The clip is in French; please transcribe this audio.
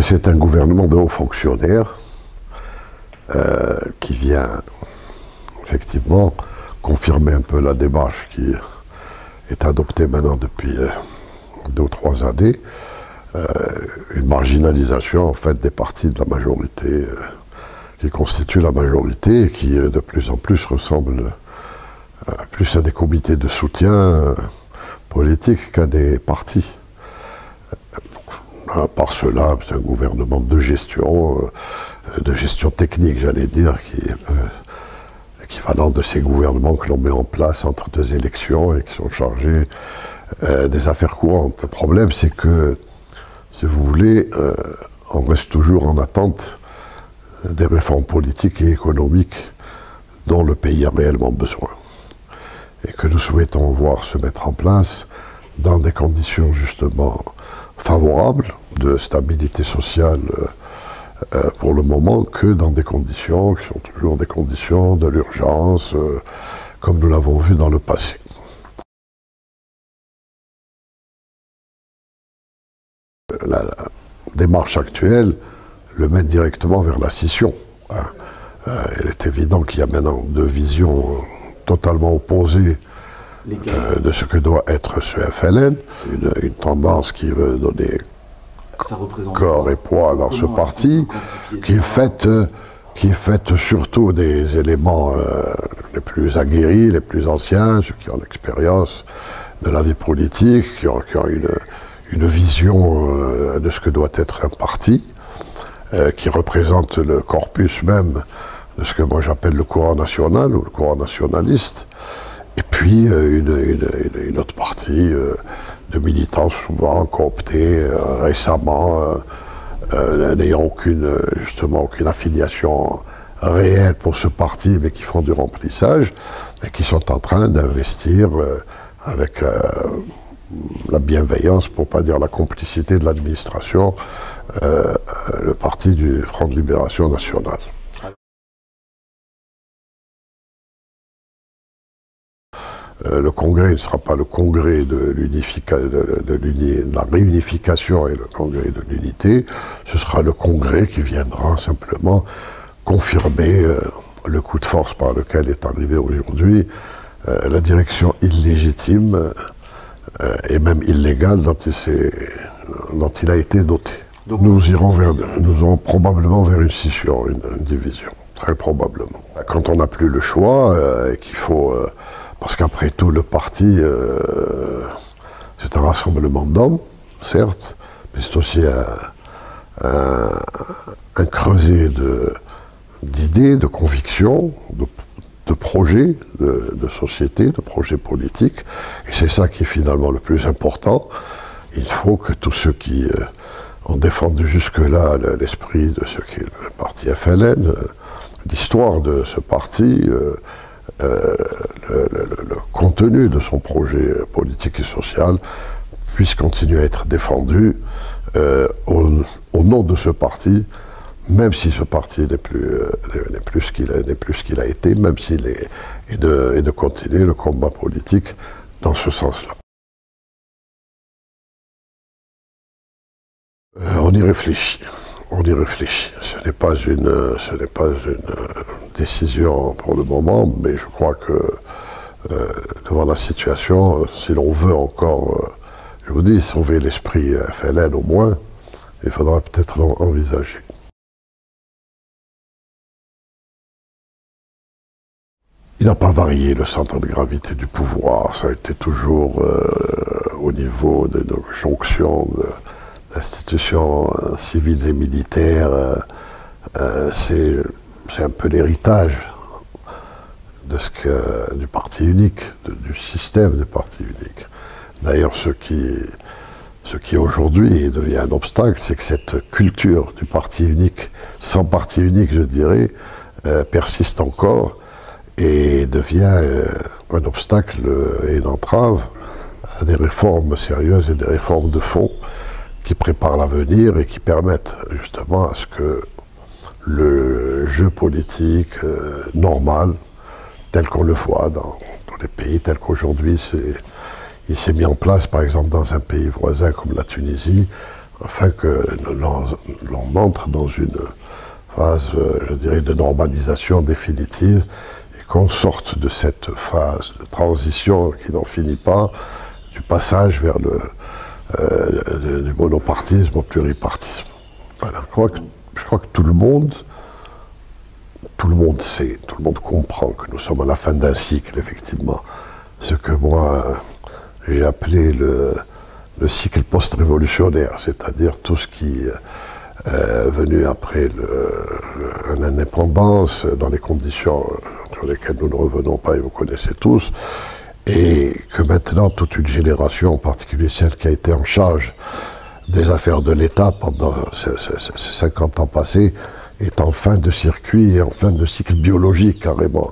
c'est un gouvernement de hauts fonctionnaires qui vient effectivement confirmer un peu la démarche qui est adoptée maintenant depuis 2 ou 3 années, une marginalisation en fait des partis de la majorité qui constituent la majorité et qui de plus en plus ressemblent plus à des comités de soutien politique qu'à des partis. Par cela, c'est un gouvernement de gestion technique, j'allais dire, qui est l'équivalent de ces gouvernements que l'on met en place entre 2 élections et qui sont chargés des affaires courantes. Le problème, c'est que, si vous voulez, on reste toujours en attente des réformes politiques et économiques dont le pays a réellement besoin et que nous souhaitons voir se mettre en place dans des conditions justement favorables de stabilité sociale pour le moment, que dans des conditions qui sont toujours des conditions de l'urgence, comme nous l'avons vu dans le passé. La démarche actuelle le mène directement vers la scission. Il est évident qu'il y a maintenant 2 visions totalement opposées de ce que doit être ce FLN, une tendance qui veut donner corps et poids dans ce parti, qui est faite surtout des éléments les plus aguerris, les plus anciens, ceux qui ont l'expérience de la vie politique, qui ont une vision de ce que doit être un parti, qui représente le corpus même de ce que moi j'appelle le courant national ou le courant nationaliste, et puis une autre partie de militants souvent cooptés récemment, n'ayant aucune affiliation réelle pour ce parti, mais qui font du remplissage et qui sont en train d'investir avec la bienveillance, pour ne pas dire la complicité de l'administration, le parti du Front de Libération Nationale. Le congrès ne sera pas le congrès de la réunification et le congrès de l'unité, ce sera le congrès qui viendra simplement confirmer le coup de force par lequel est arrivé aujourd'hui la direction illégitime et même illégale dont il a été doté. Nous irons probablement vers une scission, une division, très probablement. Quand on n'a plus le choix et qu'il faut... parce qu'après tout, le parti, c'est un rassemblement d'hommes, certes, mais c'est aussi un creuset d'idées, de convictions, de projets de société, de projets politiques. Et c'est ça qui est finalement le plus important. Il faut que tous ceux qui ont défendu jusque-là l'esprit de ce qu'est le parti FLN, l'histoire de ce parti, le contenu de son projet politique et social puisse continuer à être défendu au nom de ce parti, même si ce parti n'est plus ce qu'il a été, même s'il est, et de continuer le combat politique dans ce sens-là. On y réfléchit. On y réfléchit. Ce n'est pas une décision pour le moment, mais je crois que devant la situation, si l'on veut encore, je vous dis, sauver l'esprit FLN au moins, il faudra peut-être l'envisager. Il n'a pas varié le centre de gravité du pouvoir, ça a été toujours au niveau de nos jonctions d'institutions civiles et militaires. C'est un peu l'héritage du parti unique, du système du parti unique. D'ailleurs, ce qui aujourd'hui devient un obstacle, c'est que cette culture du parti unique, sans parti unique, je dirais, persiste encore et devient un obstacle et une entrave à des réformes sérieuses et des réformes de fond qui préparent l'avenir et qui permettent justement à ce que le jeu politique normal, tel qu'on le voit dans les pays, tel qu'aujourd'hui il s'est mis en place, par exemple dans un pays voisin comme la Tunisie, afin que l'on entre dans une phase, je dirais, de normalisation définitive et qu'on sorte de cette phase de transition qui n'en finit pas, du passage vers du monopartisme au pluripartisme. Voilà. Je crois que tout le monde sait, tout le monde comprend que nous sommes à la fin d'un cycle, effectivement. Ce que moi, j'ai appelé le cycle post-révolutionnaire, c'est-à-dire tout ce qui est venu après l'indépendance, dans les conditions sur lesquelles nous ne revenons pas et vous connaissez tous, et que maintenant toute une génération, en particulier celle qui a été en charge des affaires de l'État pendant ces 50 ans passés, est en fin de circuit et en fin de cycle biologique carrément.